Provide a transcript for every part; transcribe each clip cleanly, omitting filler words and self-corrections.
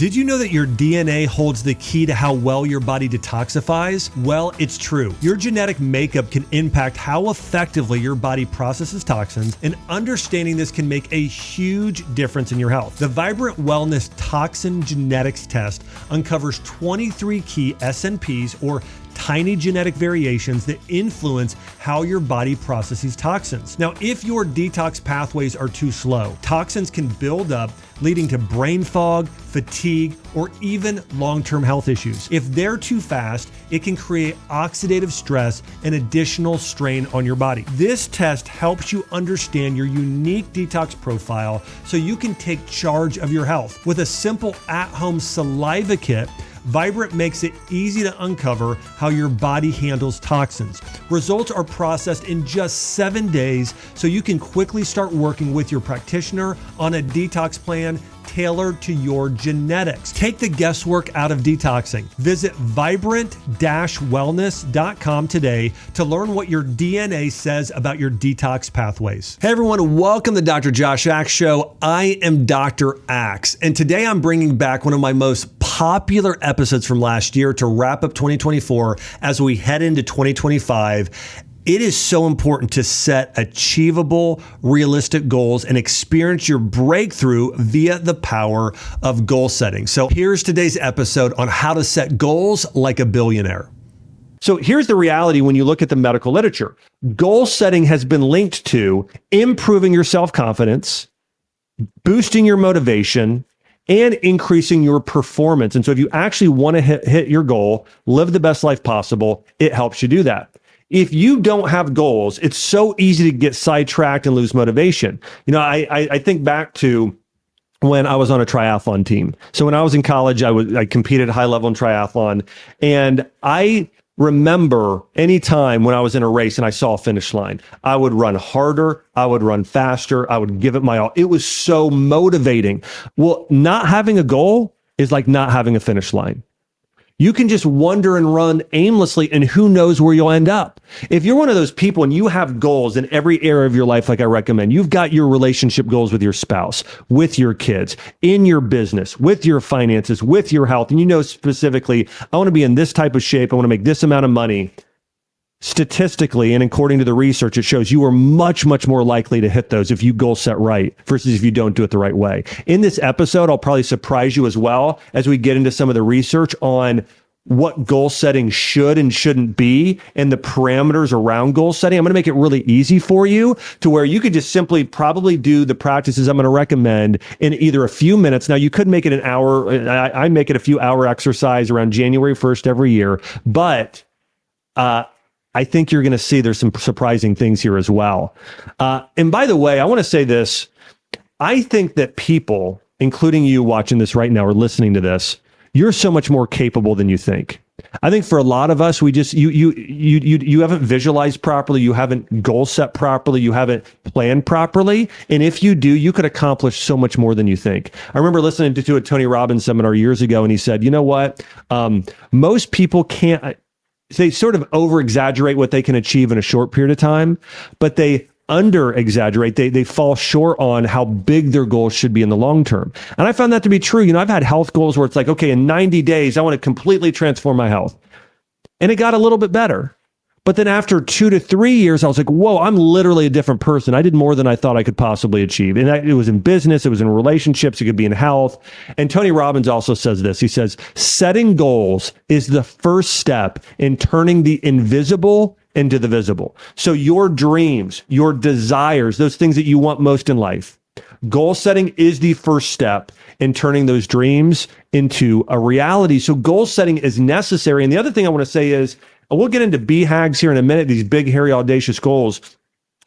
Did you know that your DNA holds the key to how well your body detoxifies? Well, it's true. Your genetic makeup can impact how effectively your body processes toxins, and understanding this can make a huge difference in your health. The Vibrant Wellness Toxin Genetics Test uncovers 23 key SNPs, or tiny genetic variations, that influence how your body processes toxins. Now, if your detox pathways are too slow, toxins can build up, leading to brain fog, fatigue, or even long-term health issues. If they're too fast, it can create oxidative stress and additional strain on your body. This test helps you understand your unique detox profile so you can take charge of your health. With a simple at-home saliva kit, Vibrant makes it easy to uncover how your body handles toxins. Results are processed in just 7 days, so you can quickly start working with your practitioner on a detox plan tailored to your genetics. Take the guesswork out of detoxing. Visit vibrant-wellness.com today to learn what your DNA says about your detox pathways. Hey everyone, welcome to the Dr. Josh Axe Show. I am Dr. Axe, and today I'm bringing back one of my most popular episodes from last year to wrap up 2024 as we head into 2025. It is so important to set achievable, realistic goals and experience your breakthrough via the power of goal setting. So here's today's episode on how to set goals like a billionaire. So here's the reality when you look at the medical literature. Goal setting has been linked to improving your self-confidence, boosting your motivation, and increasing your performance. And so if you actually want to hit your goal, live the best life possible, it helps you do that. If you don't have goals, it's so easy to get sidetracked and lose motivation. You know, I think back to when I was on a triathlon team. So when I was in college, I competed high level in triathlon, and I remember any time when I was in a race and I saw a finish line, I would run harder, I would run faster, I would give it my all. It was so motivating. Well, not having a goal is like not having a finish line. You can just wander and run aimlessly, and who knows where you'll end up. If you're one of those people and you have goals in every area of your life, like I recommend, you've got your relationship goals with your spouse, with your kids, in your business, with your finances, with your health, and you know specifically, I want to be in this type of shape, I want to make this amount of money. Statistically, and according to the research, it shows you are much, much more likely to hit those if you goal set right versus if you don't do it the right way. In this episode, I'll probably surprise you as well as we get into some of the research on what goal setting should and shouldn't be and the parameters around goal setting. I'm going to make it really easy for you to where you could just simply probably do the practices I'm going to recommend in either a few minutes. Now, you could make it an hour. I make it a few hour exercise around January 1st every year, but I think you're going to see there's some surprising things here as well. And by the way, I want to say this. I think that people, including you watching this right now or listening to this, you're so much more capable than you think. I think for a lot of us, we just, you haven't visualized properly. You haven't goal set properly. You haven't planned properly. And if you do, you could accomplish so much more than you think. I remember listening to a Tony Robbins seminar years ago, and he said, you know what? Most people can't, they sort of over-exaggerate what they can achieve in a short period of time, but they under-exaggerate. They fall short on how big their goals should be in the long term. And I found that to be true. You know, I've had health goals where it's like, okay, in 90 days, I want to completely transform my health. And it got a little bit better. But then after 2 to 3 years, I was like, whoa, I'm literally a different person. I did more than I thought I could possibly achieve. And it was in business, it was in relationships, it could be in health. And Tony Robbins also says this. He says, setting goals is the first step in turning the invisible into the visible. So your dreams, your desires, those things that you want most in life, goal setting is the first step in turning those dreams into a reality. So goal setting is necessary. And the other thing I want to say is, we'll get into BHAGs here in a minute, these big, hairy, audacious goals,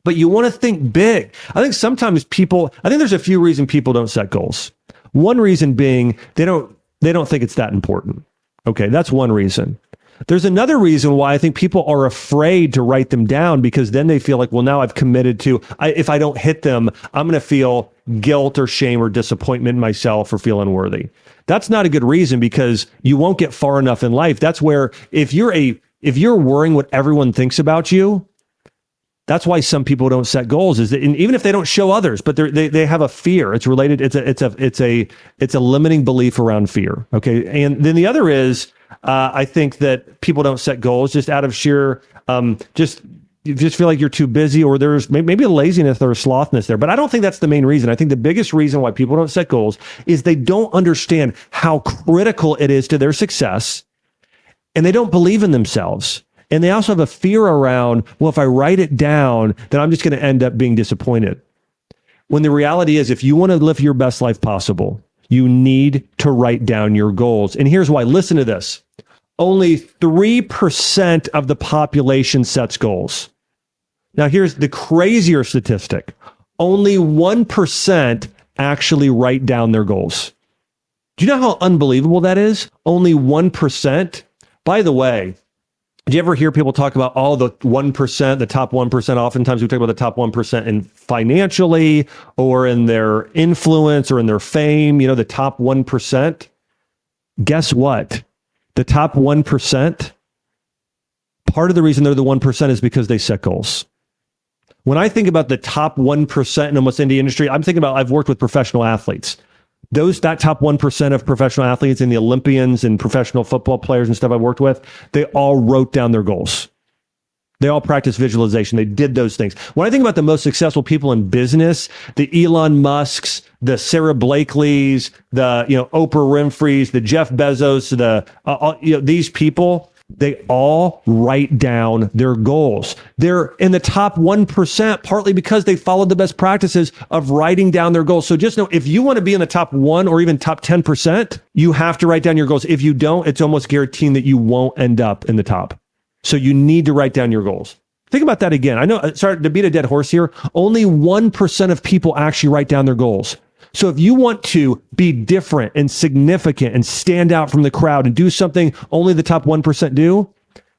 but you want to think big. I think sometimes I think there's a few reasons people don't set goals. One reason being they don't think it's that important. Okay, that's one reason. There's another reason why I think people are afraid to write them down, because then they feel like, well, now I've committed to, if I don't hit them, I'm going to feel guilt or shame or disappointment in myself or feel unworthy. That's not a good reason, because you won't get far enough in life. That's where if you're worrying what everyone thinks about you, That's why some people don't set goals, is that even if they don't show others, but they have a fear. It's related. It's a limiting belief around fear. Okay. And then the other is, I think that people don't set goals just out of sheer, you just feel like you're too busy, or there's maybe a laziness or a slothness there. But I don't think that's the main reason. I think the biggest reason why people don't set goals is they don't understand how critical it is to their success, and they don't believe in themselves. And they also have a fear around, well, if I write it down, then I'm just going to end up being disappointed. When the reality is, if you want to live your best life possible, you need to write down your goals. And here's why. Listen to this. Only 3% of the population sets goals. Now, here's the crazier statistic. Only 1% actually write down their goals. Do you know how unbelievable that is? Only 1%. By the way, do you ever hear people talk about all the 1%, the top 1%? Oftentimes we talk about the top 1% in financially or in their influence or in their fame, the top 1%. Guess what? The top 1%, part of the reason they're the 1% is because they set goals. When I think about the top 1% in almost any industry, I'm thinking about, I've worked with professional athletes. That top 1% of professional athletes and the Olympians and professional football players and stuff I've worked with, they all wrote down their goals. They all practice visualization. They did those things. When I think about the most successful people in business, the Elon Musks, the Sarah Blakeley's, the Oprah Winfrey's, the Jeff Bezos, these people, they all write down their goals. They're in the top 1% partly because they followed the best practices of writing down their goals. So just know, if you want to be in the top 1 or even top 10%, you have to write down your goals. If you don't, it's almost guaranteed that you won't end up in the top. So you need to write down your goals. Think about that again. I know, sorry to beat a dead horse here. Only 1% of people actually write down their goals. So if you want to be different and significant and stand out from the crowd and do something only the top 1% do,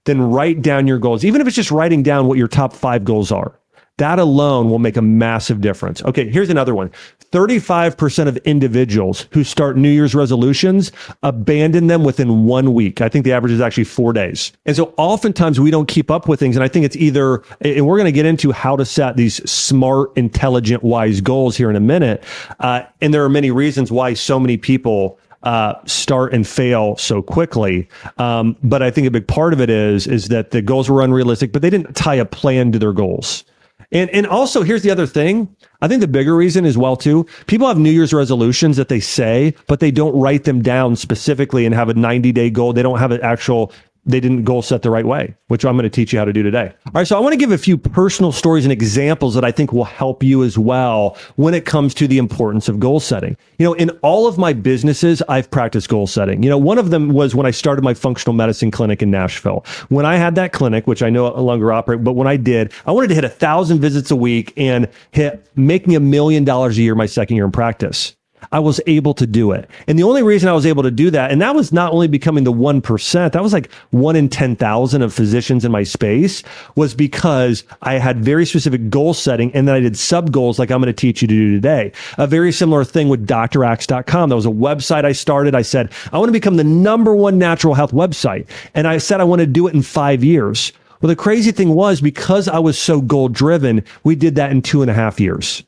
then write down your goals. Even if it's just writing down what your top 5 goals are. That alone will make a massive difference. Okay, here's another one. 35% of individuals who start New Year's resolutions abandon them within 1 week. I think the average is actually 4 days. And so oftentimes we don't keep up with things. And I think it's either, and we're going to get into how to set these smart, intelligent, wise goals here in a minute. And there are many reasons why so many people start and fail so quickly. But I think a big part of it is that the goals were unrealistic, but they didn't tie a plan to their goals. And also, here's the other thing. I think the bigger reason as well, too, people have New Year's resolutions that they say, but they don't write them down specifically and have a 90-day goal. They don't have an actual, they didn't goal set the right way, which I'm going to teach you how to do today. All right, so I want to give a few personal stories and examples that I think will help you as well when it comes to the importance of goal setting. In all of my businesses, I've practiced goal setting. One of them was when I started my functional medicine clinic in Nashville. When I had that clinic, which I no longer operate, but when I did, I wanted to hit 1,000 visits a week and make me $1 million a year my second year in practice. I was able to do it. And the only reason I was able to do that, and that was not only becoming the 1%, that was like 1 in 10,000 of physicians in my space, was because I had very specific goal setting, and then I did sub goals like I'm going to teach you to do today. A very similar thing with drax.com. That was a website I started. I said, I want to become the #1 natural health website. And I said, I want to do it in 5 years. Well, the crazy thing was, because I was so goal driven, we did that in 2.5 years.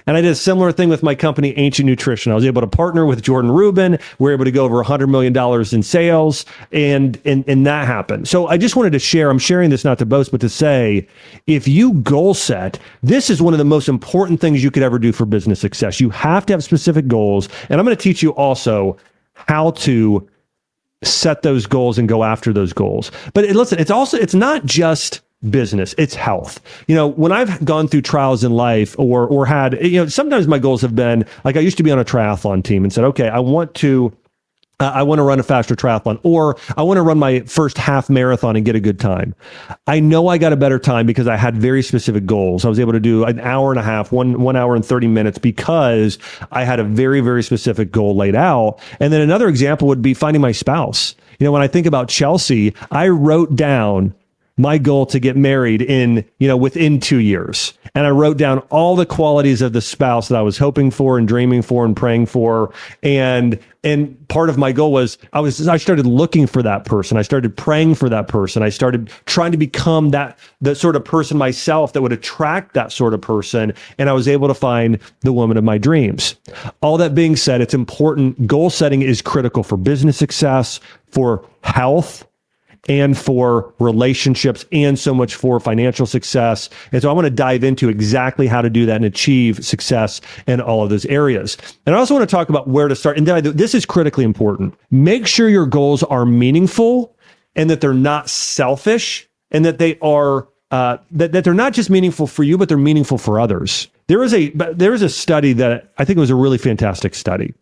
And I did a similar thing with my company, Ancient Nutrition. I was able to partner with Jordan Rubin. We were able to go over $100 million in sales, and that happened. So I just wanted to share, I'm sharing this not to boast, but to say, if you goal set, this is one of the most important things you could ever do for business success. You have to have specific goals. And I'm going to teach you also how to set those goals and go after those goals. But listen, it's not just business, it's health. When I've gone through trials in life or had, sometimes my goals have been like, I used to be on a triathlon team and said, okay, I want to run a faster triathlon, or I want to run my first half marathon and get a good time. I know I got a better time because I had very specific goals. I was able to do an hour and a half, 1 hour and 30 minutes because I had a very, very specific goal laid out. And then another example would be finding my spouse. When I think about Chelsea, I wrote down my goal to get married within 2 years. And I wrote down all the qualities of the spouse that I was hoping for and dreaming for and praying for. And part of my goal was I started looking for that person. I started praying for that person. I started trying to become the sort of person myself that would attract that sort of person. And I was able to find the woman of my dreams. All that being said, it's important. Goal setting is critical for business success, for health, and for relationships, and so much for financial success. And so I want to dive into exactly how to do that and achieve success in all of those areas. And I also want to talk about where to start. And this is critically important. Make sure your goals are meaningful and that they're not selfish, and that they are that they're not just meaningful for you, but they're meaningful for others. There is a study that I think was a really fantastic study.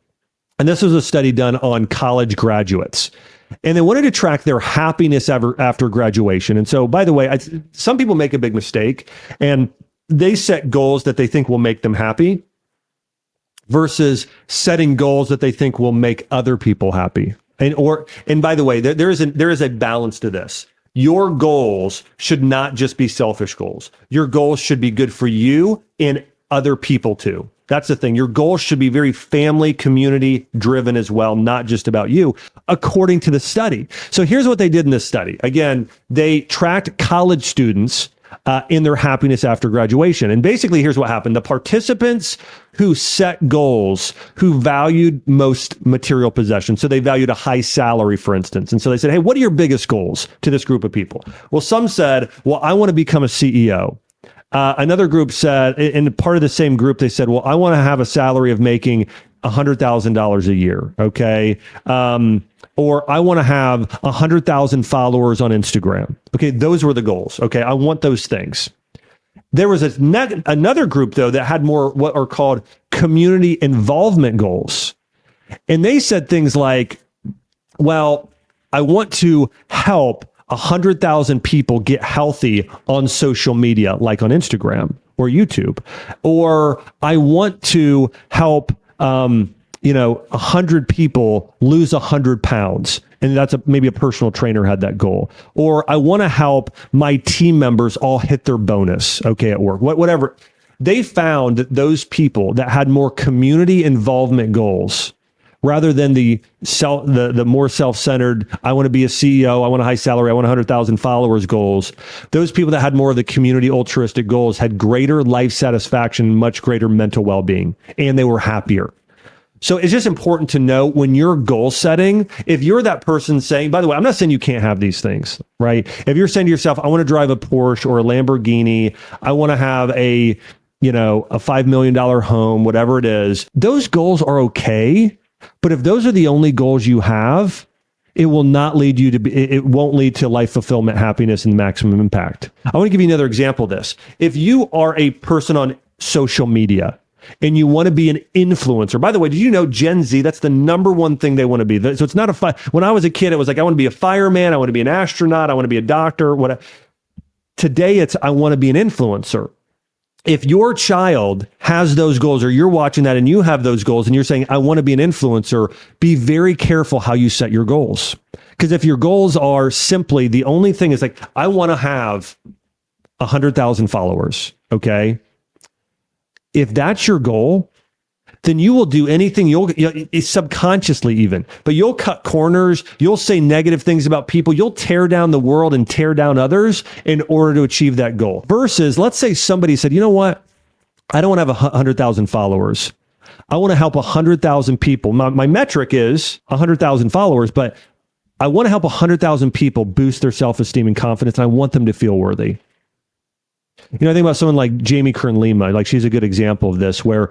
And this was a study done on college graduates. And they wanted to track their happiness after graduation. And so, by the way, some people make a big mistake and they set goals that they think will make them happy versus setting goals that they think will make other people happy. And by the way, there is a balance to this. Your goals should not just be selfish goals. Your goals should be good for you and other people too. That's the thing. Your goals should be very family, community driven as well, not just about you, according to the study. So here's what they did in this study. Again, they tracked college students in their happiness after graduation. And basically, here's what happened. The participants who set goals, who valued most material possessions. So they valued a high salary, for instance. And so they said, hey, what are your biggest goals to this group of people? Well, some said, well, I want to become a CEO. Another group said, and part of the same group, they said, well, I want to have a salary of making $100,000 a year. Okay. Or I want to have 100,000 followers on Instagram. Okay. Those were the goals. Okay. I want those things. There was another group though, that had more what are called community involvement goals. And they said things like, well, I want to help 100,000 people get healthy on social media, like on Instagram or YouTube, or I want to help, 100 people lose 100 pounds. And that's maybe a personal trainer had that goal. Or I want to help my team members all hit their bonus, okay, at work, whatever. They found that those people that had more community involvement goals, rather than the more self-centered, I want to be a CEO, I want a high salary, I want 100,000 followers goals. Those people that had more of the community altruistic goals had greater life satisfaction, much greater mental well-being, and they were happier. So it's just important to know when you're goal setting, if you're that person saying, by the way, I'm not saying you can't have these things, right? If you're saying to yourself, I want to drive a Porsche or a Lamborghini, I want to have a $5 million home, whatever it is, those goals are okay. But if those are the only goals you have, it will not lead you to it won't lead to life fulfillment, happiness, and maximum impact. I want to give you another example of this. If you are a person on social media and you want to be an influencer, by the way, did you know Gen Z, that's the number one thing they want to be. So it's not when I was a kid, it was like, I want to be a fireman, I want to be an astronaut, I want to be a doctor, whatever. Today, it's, I want to be an influencer. If your child has those goals, or you're watching that and you have those goals and you're saying, I want to be an influencer, be very careful how you set your goals. Because if your goals are simply, the only thing is like, I want to have 100,000 followers. Okay. If that's your goal, then you will do anything, you'll subconsciously even, but you'll cut corners, you'll say negative things about people, you'll tear down the world and tear down others in order to achieve that goal. Versus, let's say somebody said, you know what? I don't want to have 100,000 followers. I want to help 100,000 people. My metric is 100,000 followers, but I want to help 100,000 people boost their self-esteem and confidence. And I want them to feel worthy. I think about someone like Jamie Kern-Lima, like she's a good example of this, where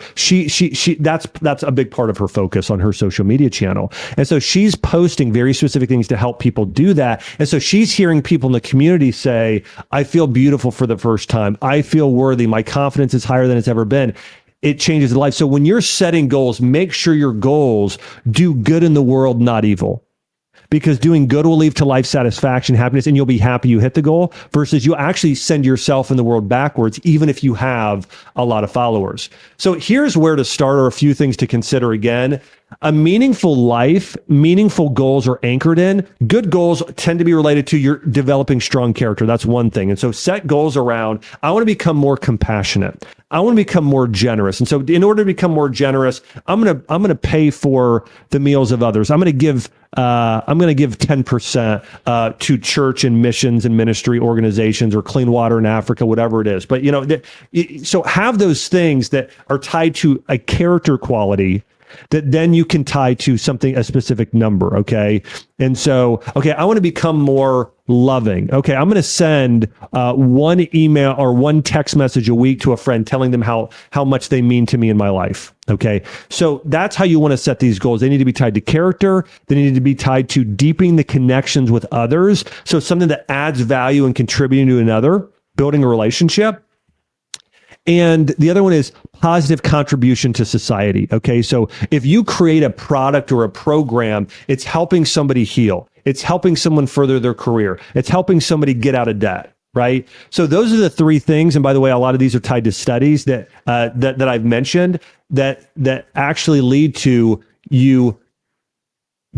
that's a big part of her focus on her social media channel. And so she's posting very specific things to help people do that. And so she's hearing people in the community say, I feel beautiful for the first time. I feel worthy. My confidence is higher than it's ever been. It changes the life. So when you're setting goals, make sure your goals do good in the world, not evil. Because doing good will lead to life satisfaction, happiness, and you'll be happy you hit the goal, versus you actually send yourself in the world backwards, even if you have a lot of followers. So here's where to start, or a few things to consider again. A meaningful life, meaningful goals are anchored in. Good goals tend to be related to your developing strong character. That's one thing. And so set goals around, I want to become more compassionate. I want to become more generous. And so in order to become more generous, I'm going to pay for the meals of others. I'm going to give 10% to church and missions and ministry organizations or clean water in Africa, whatever it is. But so have those things that are tied to a character quality that then you can tie to something, a specific number. Okay. And so, I want to become more loving. Okay. I'm going to send one email or one text message a week to a friend telling them how much they mean to me in my life. Okay. So that's how you want to set these goals. They need to be tied to character. They need to be tied to deepening the connections with others. So something that adds value and contributing to another, building a relationship. And the other one is positive contribution to society. Okay. So if you create a product or a program, it's helping somebody heal. It's helping someone further their career. It's helping somebody get out of debt. Right. So those are the three things. And by the way, a lot of these are tied to studies that I've mentioned that actually lead to you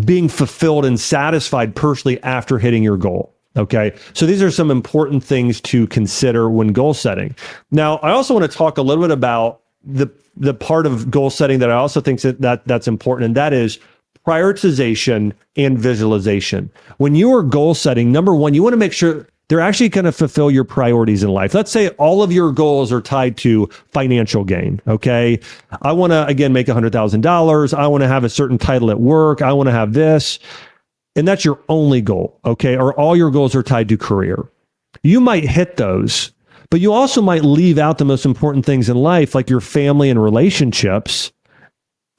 being fulfilled and satisfied personally after hitting your goal. Okay. So these are some important things to consider when goal setting. Now, I also want to talk a little bit about the part of goal setting that I also think that's important, and that is prioritization and visualization. When you are goal setting, number one, you want to make sure they're actually going to fulfill your priorities in life. Let's say all of your goals are tied to financial gain. Okay. I want to, again, make $100,000. I want to have a certain title at work. I want to have this. And that's your only goal, okay? Or all your goals are tied to career. You might hit those, but you also might leave out the most important things in life, like your family and relationships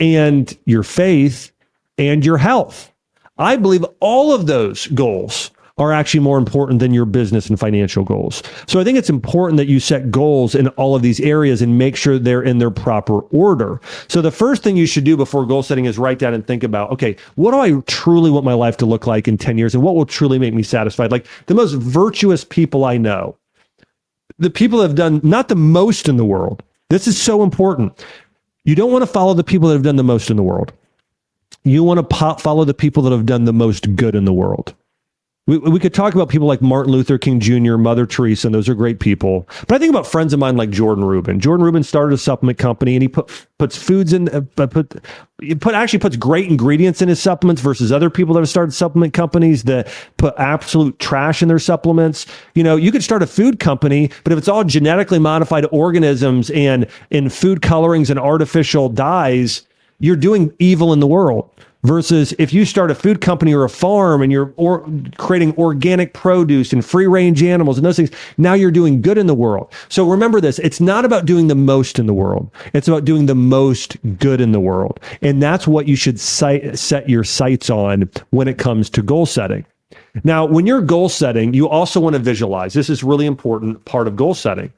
and your faith and your health. I believe all of those goals are actually more important than your business and financial goals. So I think it's important that you set goals in all of these areas and make sure they're in their proper order. So the first thing you should do before goal setting is write down and think about, okay, what do I truly want my life to look like in 10 years? And what will truly make me satisfied? Like the most virtuous people I know, the people that have done not the most in the world. This is so important. You don't want to follow the people that have done the most in the world. You want to follow the people that have done the most good in the world. We could talk about people like Martin Luther King Jr., Mother Teresa, and those are great people. But I think about friends of mine like Jordan Rubin. Jordan Rubin started a supplement company, and he puts foods in, actually puts great ingredients in his supplements versus other people that have started supplement companies that put absolute trash in their supplements. You could start a food company, but if it's all genetically modified organisms and in food colorings and artificial dyes, you're doing evil in the world. Versus if you start a food company or a farm and you're creating organic produce and free range animals and those things, now you're doing good in the world. So remember this, it's not about doing the most in the world. It's about doing the most good in the world. And that's what you should set your sights on when it comes to goal setting. Now, when you're goal setting, you also want to visualize. This is really important part of goal setting.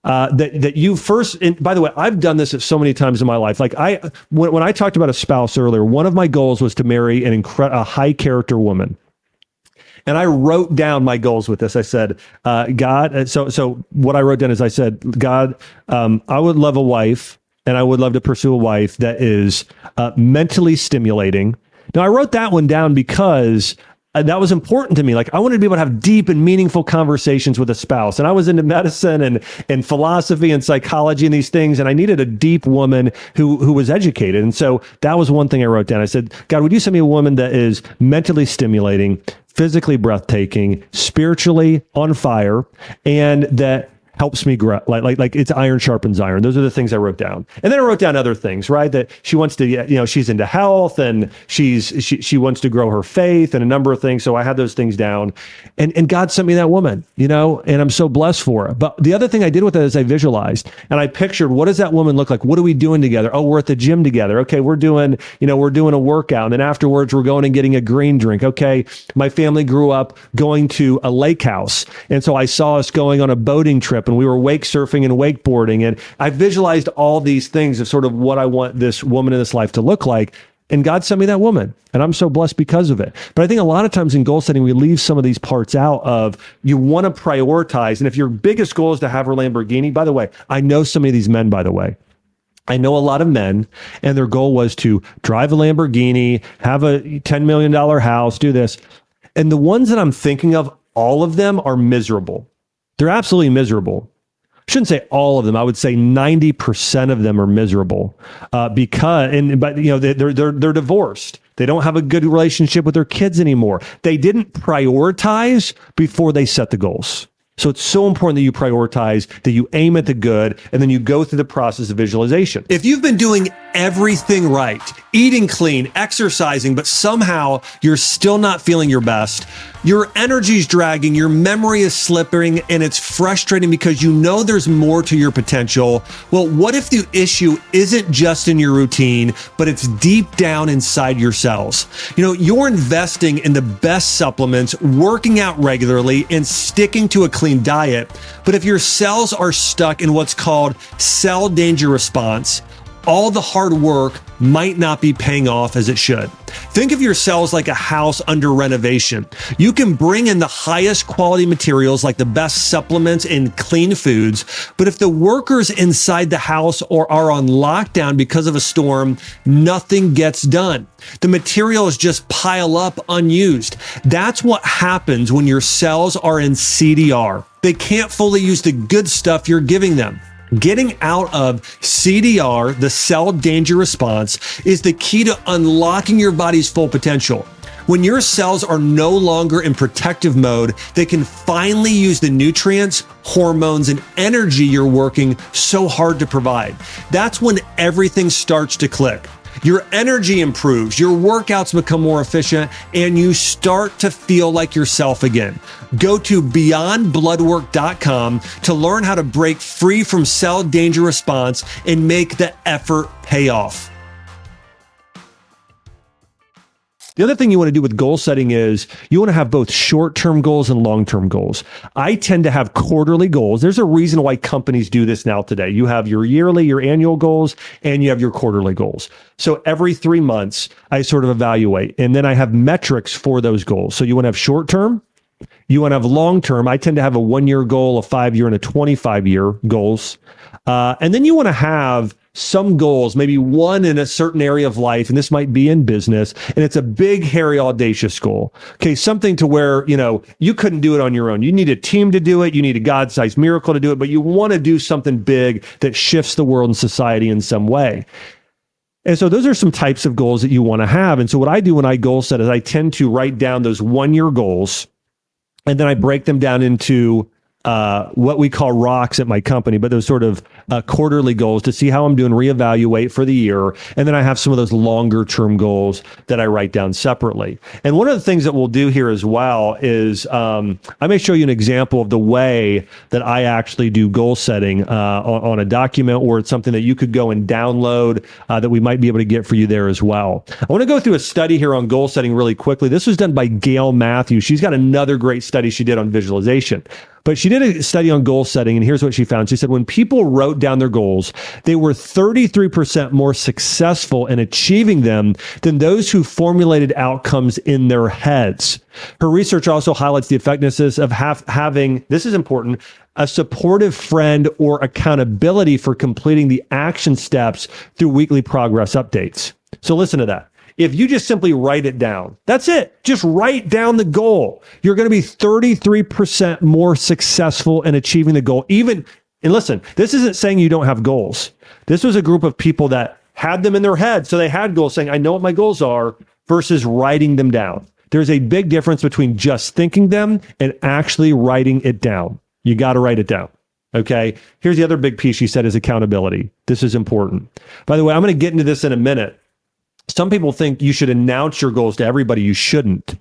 That you first, and by the way, I've done this so many times in my life. Like when I talked about a spouse earlier, one of my goals was to marry a high character woman. And I wrote down my goals with this. I said, God, so what I wrote down is I said, God, I would love a wife and I would love to pursue a wife that is mentally stimulating. Now, I wrote that one down because that was important to me. Like I wanted to be able to have deep and meaningful conversations with a spouse. And I was into medicine and philosophy and psychology and these things. And I needed a deep woman who was educated. And so that was one thing I wrote down. I said, God, would you send me a woman that is mentally stimulating, physically breathtaking, spiritually on fire, and that helps me grow, like it's iron sharpens iron. Those are the things I wrote down. And then I wrote down other things, right? That she wants to, she's into health and she wants to grow her faith and a number of things. So I had those things down and God sent me that woman, and I'm so blessed for it. But the other thing I did with that is I visualized and I pictured, what does that woman look like? What are we doing together? Oh, we're at the gym together. Okay. We're doing a workout. And then afterwards we're going and getting a green drink. Okay. My family grew up going to a lake house. And so I saw us going on a boating trip and we were wake surfing and wakeboarding. And I visualized all these things of sort of what I want this woman in this life to look like. And God sent me that woman. And I'm so blessed because of it. But I think a lot of times in goal setting, we leave some of these parts out of you want to prioritize. And if your biggest goal is to have her Lamborghini, by the way, I know some of these men, by the way. I know a lot of men, and their goal was to drive a Lamborghini, have a $10 million house, do this. And the ones that I'm thinking of, all of them are miserable. They're absolutely miserable. I shouldn't say all of them. I would say 90% of them are miserable but they're divorced. They don't have a good relationship with their kids anymore. They didn't prioritize before they set the goals. So it's so important that you prioritize, that you aim at the good, and then you go through the process of visualization. If you've been doing everything right, eating clean, exercising, but somehow you're still not feeling your best, your energy's dragging, your memory is slipping, and it's frustrating because you know there's more to your potential. Well, what if the issue isn't just in your routine, but it's deep down inside your cells? You're investing in the best supplements, working out regularly, and sticking to a clean diet. But if your cells are stuck in what's called cell danger response, all the hard work might not be paying off as it should. Think of your cells like a house under renovation. You can bring in the highest quality materials like the best supplements and clean foods, but if the workers inside the house are on lockdown because of a storm, nothing gets done. The materials just pile up unused. That's what happens when your cells are in CDR. They can't fully use the good stuff you're giving them. Getting out of CDR, the cell danger response, is the key to unlocking your body's full potential. When your cells are no longer in protective mode, they can finally use the nutrients, hormones, and energy you're working so hard to provide. That's when everything starts to click. Your energy improves, your workouts become more efficient, and you start to feel like yourself again. Go to beyondbloodwork.com to learn how to break free from cell danger response and make the effort pay off. The other thing you want to do with goal setting is you want to have both short-term goals and long-term goals. I tend to have quarterly goals. There's a reason why companies do this now today. You have your yearly, your annual goals, and you have your quarterly goals. So every 3 months, I sort of evaluate, and then I have metrics for those goals. So you want to have short-term, you want to have long-term. I tend to have a 1-year goal, a 5-year, and a 25-year goals. And then you want to have some goals, maybe one in a certain area of life, and this might be in business, and it's a big, hairy, audacious goal. Okay, something to where, you couldn't do it on your own. You need a team to do it. You need a God-sized miracle to do it, but you want to do something big that shifts the world and society in some way. And so those are some types of goals that you want to have. And so what I do when I goal set is I tend to write down those 1-year goals, and then I break them down into what we call rocks at my company, but those sort of quarterly goals to see how I'm doing, reevaluate for the year. And then I have some of those longer term goals that I write down separately. And one of the things that we'll do here as well is I may show you an example of the way that I actually do goal setting on a document, or it's something that you could go and download that we might be able to get for you there as well. I want to go through a study here on goal setting really quickly. This was done by Gail Matthews. She's got another great study she did on visualization. But she did a study on goal setting, and here's what she found. She said when people wrote down their goals, they were 33% more successful in achieving them than those who formulated outcomes in their heads. Her research also highlights the effectiveness of having, this is important, a supportive friend or accountability for completing the action steps through weekly progress updates. So listen to that. If you just simply write it down, that's it. Just write down the goal. You're going to be 33% more successful in achieving the goal. And listen, this isn't saying you don't have goals. This was a group of people that had them in their head. So they had goals saying, I know what my goals are, versus writing them down. There's a big difference between just thinking them and actually writing it down. You got to write it down. Okay. Here's the other big piece she said is accountability. This is important. By the way, I'm going to get into this in a minute. Some people think you should announce your goals to everybody. You shouldn't,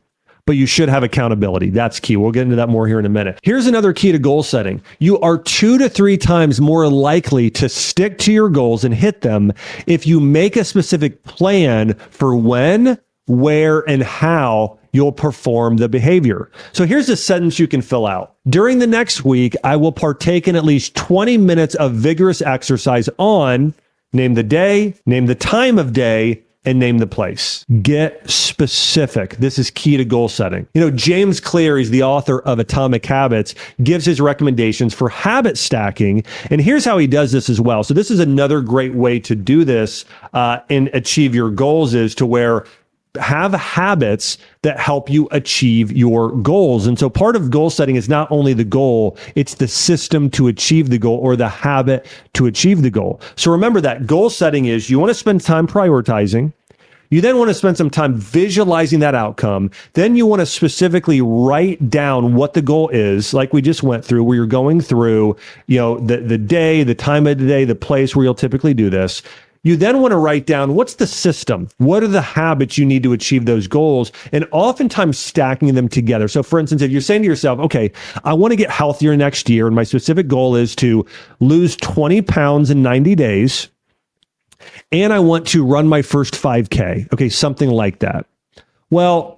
but you should have accountability. That's key. We'll get into that more here in a minute. Here's another key to goal setting. You are 2 to 3 times more likely to stick to your goals and hit them if you make a specific plan for when, where, and how you'll perform the behavior. So here's a sentence you can fill out. During the next week, I will partake in at least 20 minutes of vigorous exercise on, name the day, name the time of day, and name the place. Get specific. This is key to goal setting. James Clear, he's the author of Atomic Habits, gives his recommendations for habit stacking. And here's how he does this as well. So this is another great way to do this and achieve your goals, is to where have habits that help you achieve your goals. And so part of goal setting is not only the goal, it's the system to achieve the goal, or the habit to achieve the goal. So remember that goal setting is, you want to spend time prioritizing. You then want to spend some time visualizing that outcome. Then you want to specifically write down what the goal is, like we just went through, where you're going through, the day, the time of the day, the place where you'll typically do this. You then want to write down, what's the system? What are the habits you need to achieve those goals? And oftentimes stacking them together. So for instance, if you're saying to yourself, okay, I want to get healthier next year, and my specific goal is to lose 20 pounds in 90 days, and I want to run my first 5K. Okay, something like that. Well,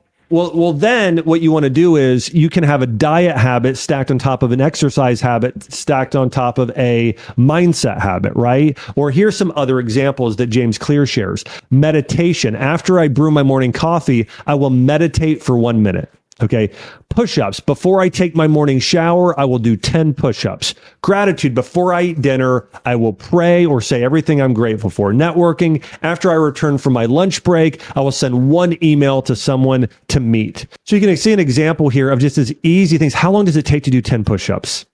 then what you want to do is, you can have a diet habit stacked on top of an exercise habit, stacked on top of a mindset habit, right? Or here's some other examples that James Clear shares. Meditation. After I brew my morning coffee, I will meditate for 1 minute. Okay. Push-ups. Before I take my morning shower, I will do 10 push-ups. Gratitude. Before I eat dinner, I will pray or say everything I'm grateful for. Networking. After I return from my lunch break, I will send one email to someone to meet. So you can see an example here of just as easy things. How long does it take to do 10 push-ups?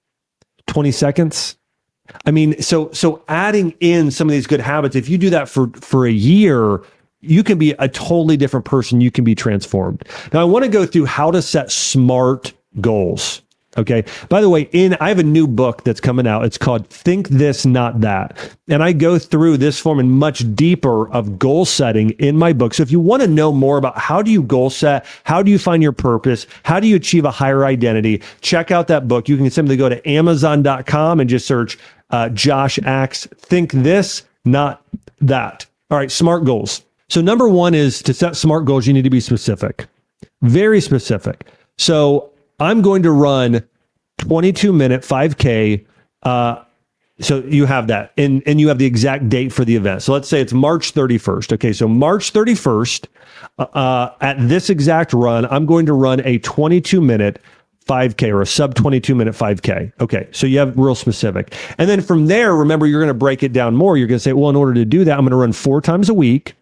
20 seconds? I mean, so adding in some of these good habits, if you do that for a year, you can be a totally different person. You can be transformed. Now, I want to go through how to set SMART goals. Okay. By the way, I have a new book that's coming out. It's called Think This, Not That. And I go through this form and much deeper of goal setting in my book. So if you want to know more about how do you goal set, how do you find your purpose, how do you achieve a higher identity, check out that book. You can simply go to Amazon.com and just search Josh Axe, Think This, Not That. All right. SMART goals. So number one is, to set SMART goals, you need to be specific, very specific. So I'm going to run 22-minute 5K. So you have that, and you have the exact date for the event. So let's say it's March 31st. Okay, so March 31st, at this exact run, I'm going to run a 22-minute 5K, or a sub 22-minute 5K. Okay, so you have real specific. And then from there, remember, you're going to break it down more. You're going to say, well, in order to do that, I'm going to run 4 times a week.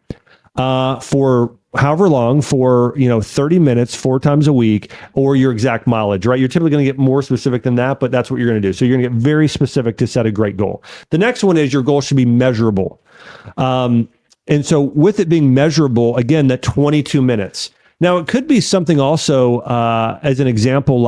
For however long, for 30 minutes, 4 times a week, or your exact mileage, right? You're typically going to get more specific than that, but that's what you're going to do. So you're going to get very specific to set a great goal. The next one is, your goal should be measurable. And so with it being measurable, again, that 22 minutes. Now, it could be something also, as an example,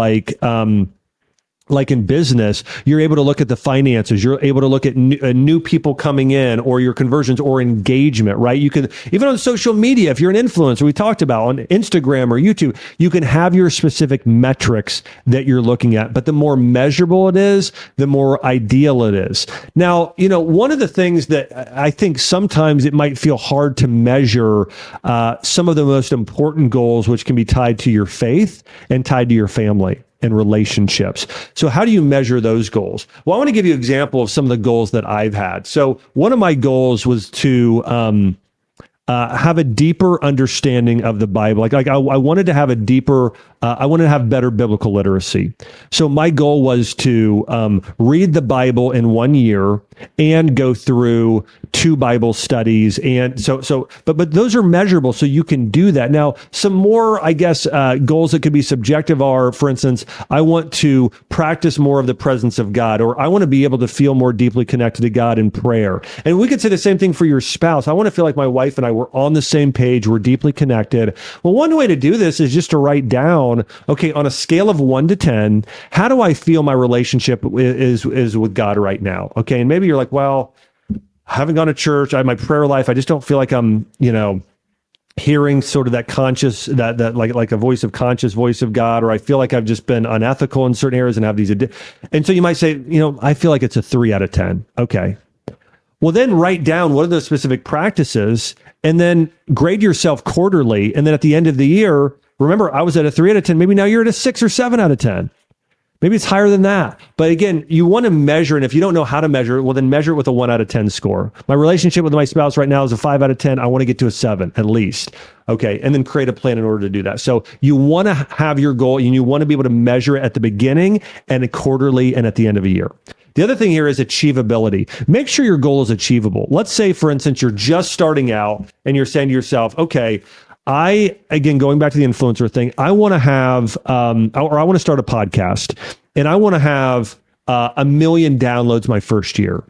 like in business, you're able to look at the finances. You're able to look at new people coming in, or your conversions, or engagement, right? You can, even on social media, if you're an influencer, we talked about on Instagram or YouTube, you can have your specific metrics that you're looking at. But the more measurable it is, the more ideal it is. Now, one of the things that I think sometimes it might feel hard to measure some of the most important goals, which can be tied to your faith and tied to your family and relationships. So how do you measure those goals? Well, I want to give you an example of some of the goals that I've had. So one of my goals was to have a deeper understanding of the Bible. I wanted to have a deeper, I wanted to have better biblical literacy. So my goal was to read the Bible in 1 year and go through 2 Bible studies. And but those are measurable, so you can do that. Now, some more, I guess, goals that could be subjective are, for instance, I want to practice more of the presence of God, or I want to be able to feel more deeply connected to God in prayer. And we could say the same thing for your spouse. I want to feel like my wife and I were on the same page. We're deeply connected. Well, one way to do this is just to write down, okay, on a scale of 1 to 10, how do I feel my relationship is with God right now? Okay. And maybe you're like, well, I haven't gone to church. I have my prayer life. I just don't feel like I'm, hearing sort of that conscious, that like a voice of God, or I feel like I've just been unethical in certain areas and have these, and so you might say, I feel like it's a 3 out of 10. Okay. Well, then write down what are those specific practices, and then grade yourself quarterly. And then at the end of the year, remember, I was at a 3 out of 10. Maybe now you're at a 6 or 7 out of 10. Maybe it's higher than that. But again, you want to measure. And if you don't know how to measure it, well, then measure it with a 1 out of 10 score. My relationship with my spouse right now is a 5 out of 10. I want to get to a 7 at least. Okay. And then create a plan in order to do that. So you want to have your goal and you want to be able to measure it at the beginning and quarterly and at the end of a year. The other thing here is achievability. Make sure your goal is achievable. Let's say, for instance, you're just starting out and you're saying to yourself, okay, again, going back to the influencer thing, I want to have, or I want to start a podcast and I want to have 1 million downloads my first year.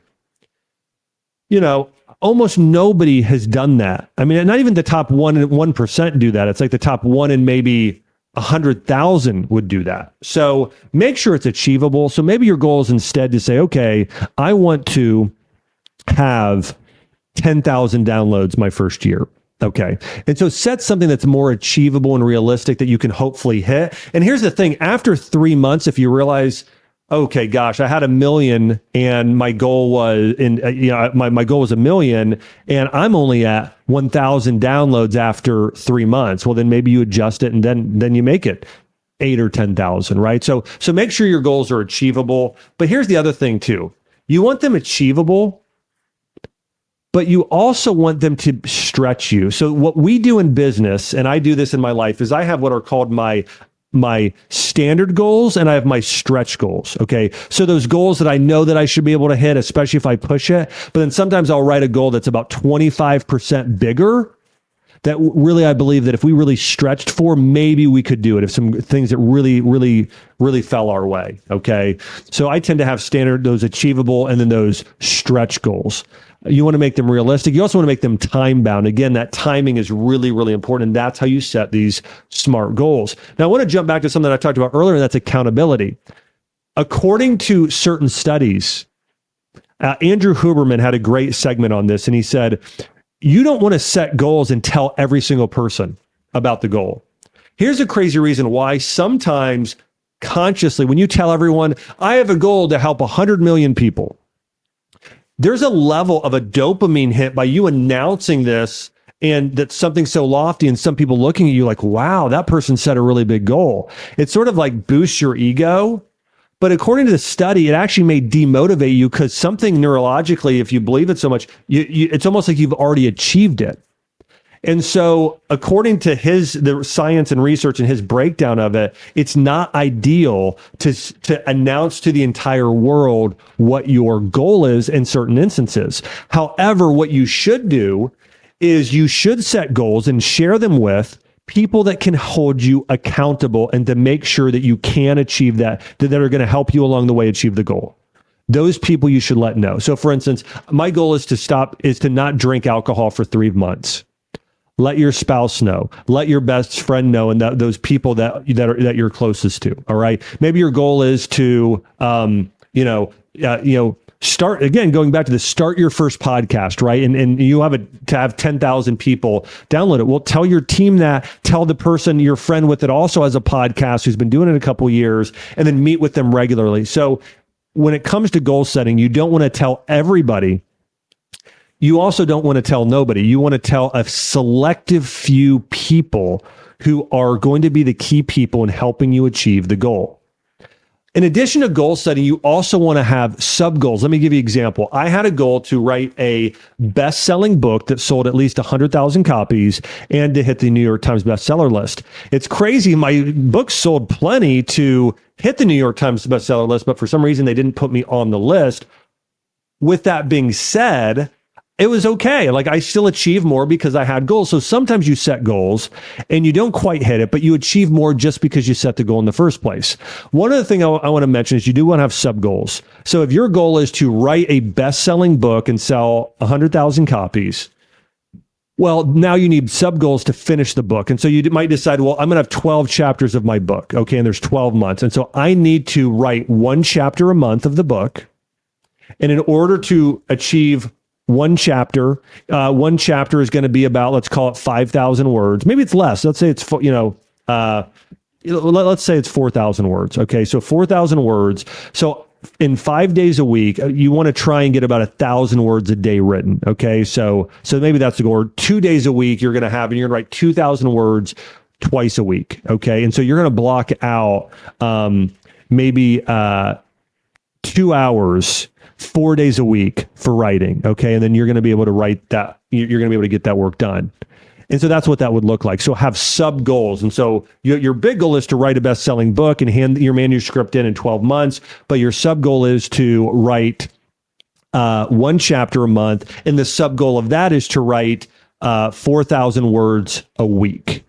You know, almost nobody has done that. I mean, not even the top 1% do that. It's like the top 1 in maybe 100,000 would do that. So make sure it's achievable. So maybe your goal is instead to say, okay, I want to have 10,000 downloads my first year. Okay. And so set something that's more achievable and realistic that you can hopefully hit. And here's the thing, after 3 months, if you realize, okay, gosh, I had 1 million and my goal was my goal was 1 million and I'm only at 1,000 downloads after 3 months. Well, then maybe you adjust it and then you make it 8 or 10,000, right? So make sure your goals are achievable. But here's the other thing too. You want them achievable, but you also want them to stretch you. So what we do in business, and I do this in my life, is I have what are called my standard goals and I have my stretch goals. Okay. So those goals that I know that I should be able to hit, especially if I push it, but then sometimes I'll write a goal that's about 25% bigger that really, I believe that if we really stretched for, maybe we could do it if some things that really fell our way. Okay. So I tend to have standard, those achievable, and then those stretch goals. You want to make them realistic. You also want to make them time bound. Again, that timing is really, really important. And that's how you set these SMART goals. Now, I want to jump back to something that I talked about earlier, and that's accountability. According to certain studies, Andrew Huberman had a great segment on this, and he said, you don't want to set goals and tell every single person about the goal. Here's a crazy reason why sometimes consciously, when you tell everyone, I have a goal to help 100 million people, there's a level of a dopamine hit by you announcing this, and that's something so lofty, and some people looking at you like, wow, that person set a really big goal. It sort of like boosts your ego. But according to the study, it actually may demotivate you because something neurologically, if you believe it so much, it's almost like you've already achieved it. And so according to the science and research and his breakdown of it, it's not ideal to announce to the entire world what your goal is in certain instances. However, what you should do is you should set goals and share them with people that can hold you accountable and to make sure that you can achieve that are going to help you along the way achieve the goal. Those people you should let know. So for instance, my goal is to not drink alcohol for 3 months. Let your spouse know. Let your best friend know, and those people that you're closest to. All right. Maybe your goal is to, start again. Going back to start your first podcast, right? And you to have 10,000 people download it. Well, tell your team that. Tell the person, your friend with it, also has a podcast who's been doing it a couple of years, and then meet with them regularly. So when it comes to goal setting, you don't want to tell everybody. You also don't want to tell nobody. You want to tell a selective few people who are going to be the key people in helping you achieve the goal. In addition to goal setting, you also want to have sub goals. Let me give you an example. I had a goal to write a best-selling book that sold at least 100,000 copies and to hit the New York Times bestseller list. It's crazy. My book sold plenty to hit the New York Times bestseller list, but for some reason they didn't put me on the list. With that being said, it was okay. Like I still achieved more because I had goals. So sometimes you set goals and you don't quite hit it, but you achieve more just because you set the goal in the first place. One other thing I want to mention is you do want to have sub goals. So if your goal is to write a best-selling book and sell 100,000 copies, well, now you need sub goals to finish the book. And so you might decide, well, I'm going to have 12 chapters of my book. Okay. And there's 12 months. And so I need to write 1 chapter a month of the book. And in order to achieve one chapter is going to be about, let's call it 5,000 words. Maybe it's less. Let's say it's, let's say it's 4,000 words. Okay. So 4,000 words. So in 5 days a week, you want to try and get about 1,000 words a day written. Okay. So maybe that's the goal. Or 2 days a week, you're going to write 2,000 words twice a week. Okay. And so you're going to block out, maybe 2 hours, 4 days a week for writing. Okay. And then you're going to be able to write that. You're going to be able to get that work done. And so that's what that would look like. So have sub goals. And so your big goal is to write a best-selling book and hand your manuscript in 12 months. But your sub goal is to write 1 chapter a month. And the sub goal of that is to write 4,000 words a week.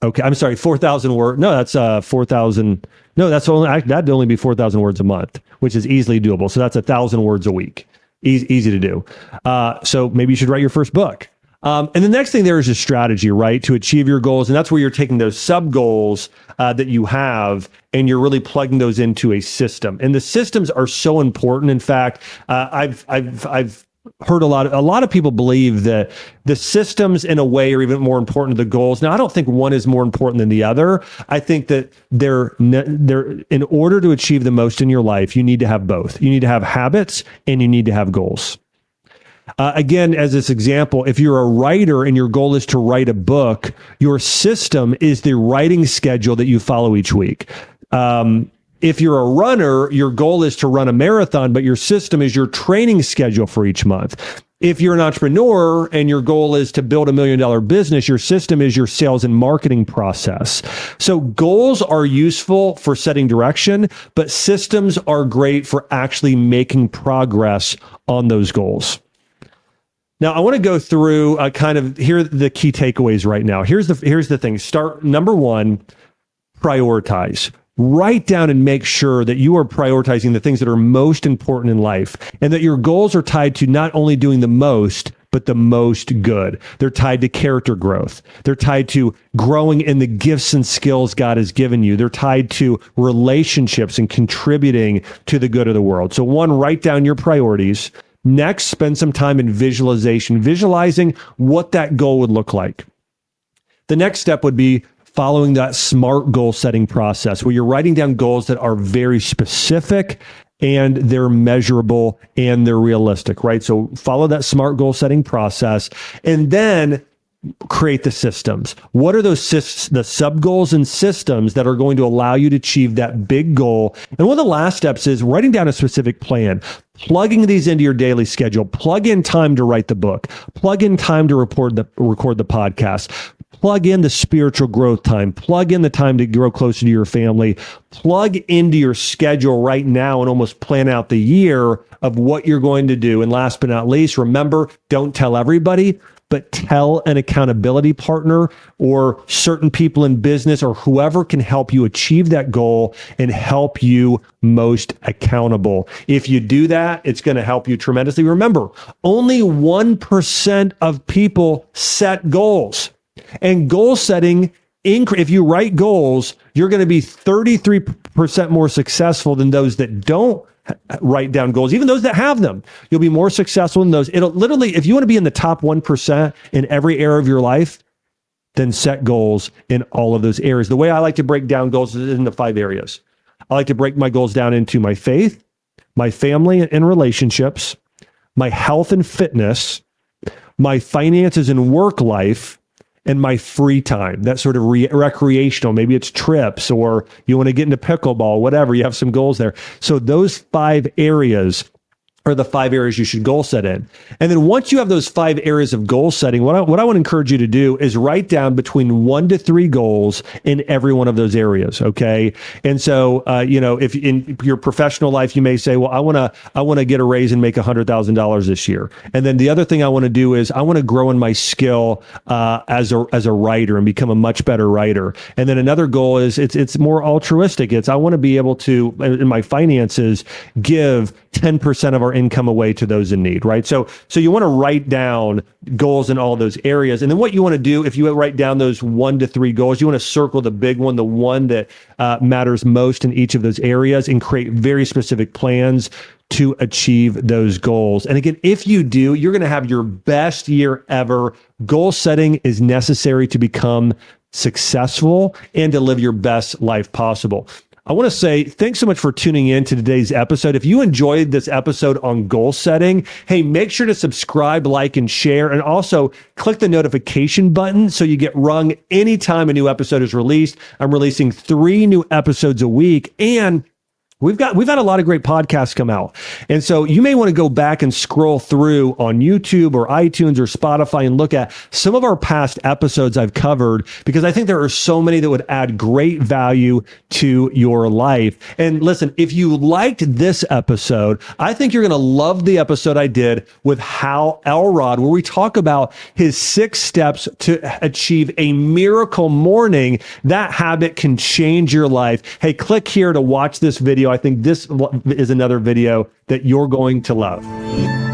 Okay. I'm sorry, 4,000 words. No, that's 4,000. No, that'd only be 4,000 words a month, which is easily doable. So that's 1,000 words a week. Easy to do. So maybe you should write your first book. And the next thing there is a strategy, right, to achieve your goals. And that's where you're taking those sub goals that you have and you're really plugging those into a system. And the systems are so important. In fact, I've heard a lot of people believe that the systems in a way are even more important than the goals. Now, I don't think one is more important than the other. I think that they're in order to achieve the most in your life, you need to have both. You need to have habits and you need to have goals. Again, as this example, if you're a writer and your goal is to write a book, your system is the writing schedule that you follow each week. If you're a runner, your goal is to run a marathon, but your system is your training schedule for each month. If you're an entrepreneur and your goal is to build $1 million business, your system is your sales and marketing process. So goals are useful for setting direction, but systems are great for actually making progress on those goals. Now, I want to go through here are the key takeaways right now. Here's the thing. Number one, prioritize. Write down and make sure that you are prioritizing the things that are most important in life and that your goals are tied to not only doing the most, but the most good. They're tied to character growth. They're tied to growing in the gifts and skills God has given you. They're tied to relationships and contributing to the good of the world. So one, write down your priorities. Next, spend some time in visualizing what that goal would look like. The next step would be following that SMART goal setting process where you're writing down goals that are very specific and they're measurable and they're realistic, right? So follow that SMART goal setting process and then create the systems. What are those the sub goals and systems that are going to allow you to achieve that big goal? And one of the last steps is writing down a specific plan, plugging these into your daily schedule, plug in time to write the book, plug in time to record the podcast, plug in the spiritual growth time, plug in the time to grow closer to your family, plug into your schedule right now and almost plan out the year of what you're going to do. And last but not least, remember, don't tell everybody, but tell an accountability partner or certain people in business or whoever can help you achieve that goal and help you most accountable. If you do that, it's going to help you tremendously. Remember, only 1% of people set goals. And goal setting, if you write goals, you're going to be 33% more successful than those that don't write down goals, even those that have them. You'll be more successful in those. It'll literally, if you want to be in the top 1% in every area of your life, then set goals in all of those areas. The way I like to break down goals is into 5 areas. I like to break my goals down into my faith, my family and relationships, my health and fitness, my finances and work life, and my free time, that sort of recreational, maybe it's trips or you want to get into pickleball, whatever, you have some goals there. So those 5 areas are the 5 areas you should goal set in. And then once you have those 5 areas of goal setting, what I want to encourage you to do is write down between 1 to 3 goals in every one of those areas. Okay. And so, if in your professional life, you may say, well, I want to get a raise and make $100,000 this year. And then the other thing I want to do is I want to grow in my skill, as a writer and become a much better writer. And then another goal is it's more altruistic. I want to be able to, in my finances, give 10% of our income away to those in need, right? So you want to write down goals in all those areas. And then what you want to do, if you write down those 1 to 3 goals, you want to circle the big one, the one that matters most in each of those areas and create very specific plans to achieve those goals. And again, if you do, you're going to have your best year ever. Goal setting is necessary to become successful and to live your best life possible. I want to say thanks so much for tuning in to today's episode. If you enjoyed this episode on goal setting, hey, make sure to subscribe, like, and share, and also click the notification button so you get rung anytime a new episode is released. I'm releasing 3 new episodes a week, and We've had a lot of great podcasts come out. And so you may want to go back and scroll through on YouTube or iTunes or Spotify and look at some of our past episodes I've covered, because I think there are so many that would add great value to your life. And listen, if you liked this episode, I think you're going to love the episode I did with Hal Elrod, where we talk about his 6 steps to achieve a miracle morning. That habit can change your life. Hey, click here to watch this video. I think this is another video that you're going to love.